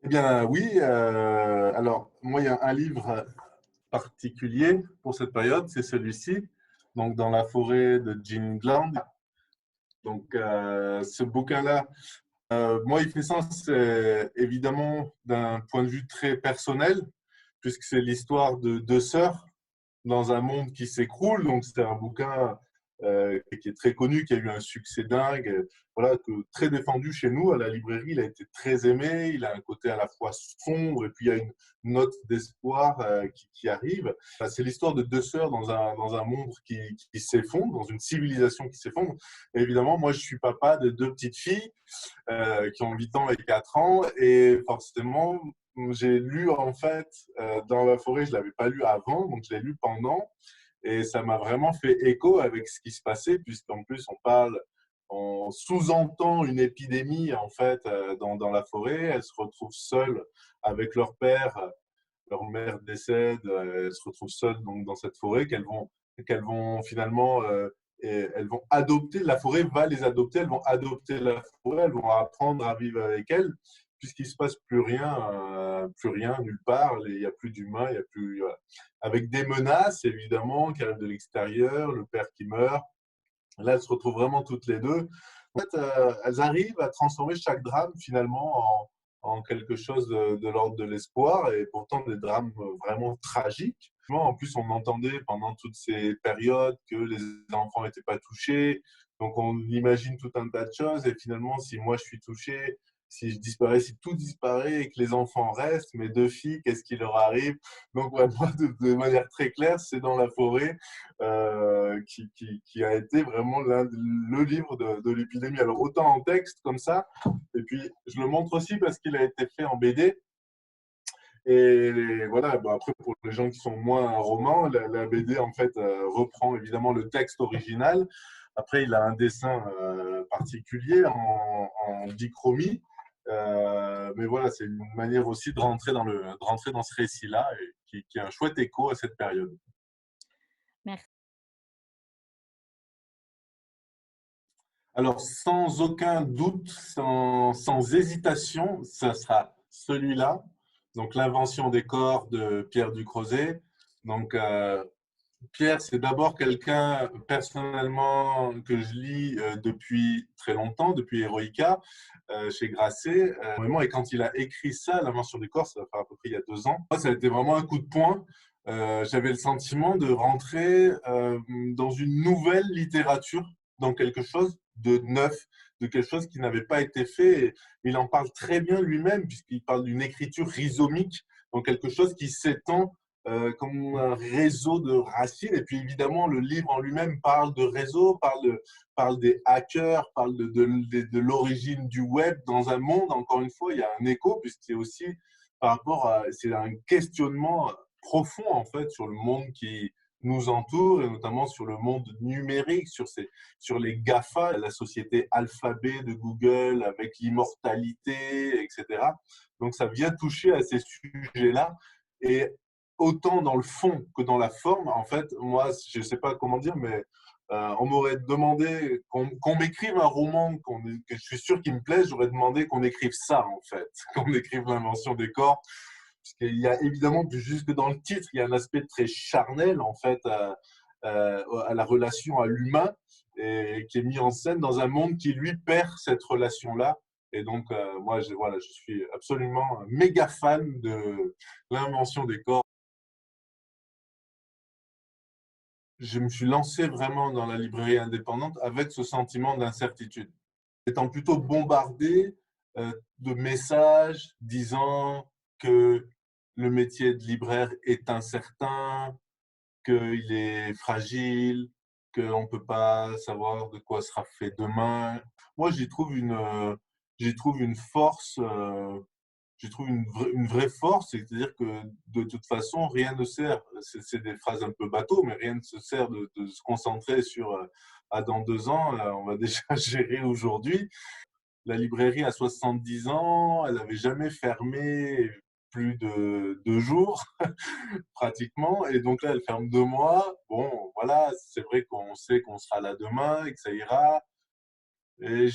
Eh bien, oui. Alors, moi, il y a un livre particulier pour cette période, c'est celui-ci, donc Dans la forêt de Jean Gland. Donc, ce bouquin-là, moi, il fait sens évidemment d'un point de vue très personnel, puisque c'est l'histoire de deux sœurs dans un monde qui s'écroule. Donc, c'est un bouquin qui est très connu, qui a eu un succès dingue, voilà, très défendu chez nous à la librairie. Il a été très aimé. Il a un côté à la fois sombre et puis il y a une note d'espoir qui arrive. Enfin, c'est l'histoire de deux sœurs dans un monde qui s'effondre, dans une civilisation qui s'effondre. Et évidemment, moi, je suis papa de deux petites filles qui ont 8 ans et 4 ans. Et forcément, j'ai lu en fait Dans la forêt, je ne l'avais pas lu avant, donc je l'ai lu pendant. Et ça m'a vraiment fait écho avec ce qui se passait, puisqu'en plus on sous-entend une épidémie en fait dans la forêt. Elles se retrouvent seules avec leur père, leur mère décède, elles se retrouvent seules donc dans cette forêt qu'elles vont finalement et elles vont adopter, la forêt va les adopter, elles vont adopter la forêt, elles vont apprendre à vivre avec elle, puisqu'il ne se passe plus rien nulle part, il n'y a plus d'humains, il y a plus, voilà. Avec des menaces évidemment qui arrivent de l'extérieur, le père qui meurt. Là, elles se retrouvent vraiment toutes les deux. En fait, elles arrivent à transformer chaque drame finalement en quelque chose de l'ordre de l'espoir, et pourtant des drames vraiment tragiques. En plus, on entendait pendant toutes ces périodes que les enfants n'étaient pas touchés, donc on imagine tout un tas de choses, et finalement, si moi je suis touché, si je disparais, si tout disparaît et que les enfants restent, mes deux filles, qu'est-ce qui leur arrive? Donc, vraiment, de manière très claire, c'est Dans la forêt qui a été vraiment le livre de l'épidémie. Alors, autant en texte comme ça, et puis je le montre aussi parce qu'il a été fait en BD. Et voilà, bon, après, pour les gens qui sont moins romans, la BD, en fait, reprend évidemment le texte original. Après, il a un dessin particulier en dichromie. Mais voilà, c'est une manière aussi de rentrer dans ce récit-là, et qui a un chouette écho à cette période. Merci. Alors, sans aucun doute, sans hésitation, ça sera celui-là. Donc, L'invention des corps de Pierre Ducrozet. Donc, Pierre, c'est d'abord quelqu'un personnellement que je lis depuis très longtemps, depuis Eroica, chez Grasset. Vraiment, et quand il a écrit ça, L'invention des corps, ça va faire à peu près il y a 2 ans. Moi, ça a été vraiment un coup de poing. J'avais le sentiment de rentrer dans une nouvelle littérature, dans quelque chose de neuf, de quelque chose qui n'avait pas été fait. Et il en parle très bien lui-même, puisqu'il parle d'une écriture rhizomique, donc quelque chose qui s'étend comme un réseau de racines. Et puis évidemment, le livre en lui-même parle de réseau, parle des hackers, parle de l'origine du web dans un monde. Encore une fois, il y a un écho, puisque c'est aussi par rapport à, c'est un questionnement profond en fait sur le monde qui nous entoure, et notamment sur le monde numérique, sur les GAFA, la société alphabet de Google avec l'immortalité, etc. Donc ça vient toucher à ces sujets-là. Et autant dans le fond que dans la forme, en fait, moi, je ne sais pas comment dire, mais on m'aurait demandé qu'on m'écrive un roman que je suis sûr qu'il me plaise, j'aurais demandé qu'on écrive ça, en fait, qu'on écrive L'invention des corps. Parce qu'il y a évidemment, jusque dans le titre, il y a un aspect très charnel, en fait, à la relation à l'humain, et qui est mis en scène dans un monde qui, lui, perd cette relation-là. Et donc, moi, voilà, je suis absolument méga fan de L'invention des corps. Je me suis lancé vraiment dans la librairie indépendante avec ce sentiment d'incertitude. Étant plutôt bombardé de messages disant que le métier de libraire est incertain, qu'il est fragile, qu'on ne peut pas savoir de quoi sera fait demain. Moi, j'y trouve une force je trouve une vraie force, c'est-à-dire que de toute façon, rien ne sert, c'est des phrases un peu bateau, mais rien ne se sert de se concentrer sur dans 2 ans, on va déjà gérer aujourd'hui. La librairie a 70 ans, elle n'avait jamais fermé plus de 2 jours, pratiquement, et donc là, elle ferme 2 mois. Bon, voilà, c'est vrai qu'on sait qu'on sera là demain et que ça ira. Et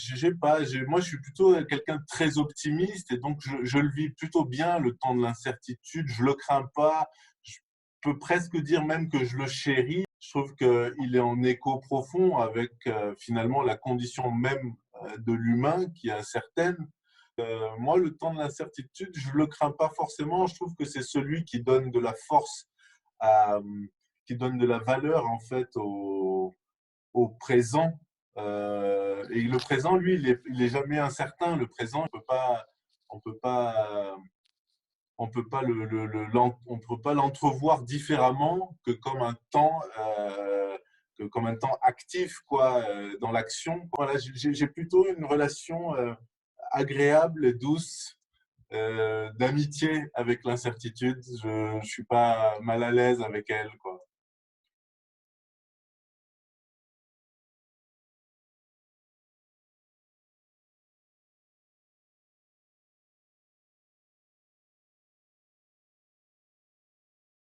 moi, je suis plutôt quelqu'un de très optimiste et donc je le vis plutôt bien, le temps de l'incertitude. Je le crains pas. Je peux presque dire même que je le chéris. Je trouve qu'il est en écho profond avec finalement la condition même de l'humain qui est incertaine. Moi, le temps de l'incertitude, je le crains pas forcément. Je trouve que c'est celui qui donne de la force, à, qui donne de la valeur en fait au présent. Et le présent, lui, il est jamais incertain. Le présent, on peut pas, on peut pas l'entrevoir différemment que comme un temps actif, quoi, dans l'action. Voilà, j'ai plutôt une relation agréable et douce d'amitié avec l'incertitude. Je suis pas mal à l'aise avec elle, quoi.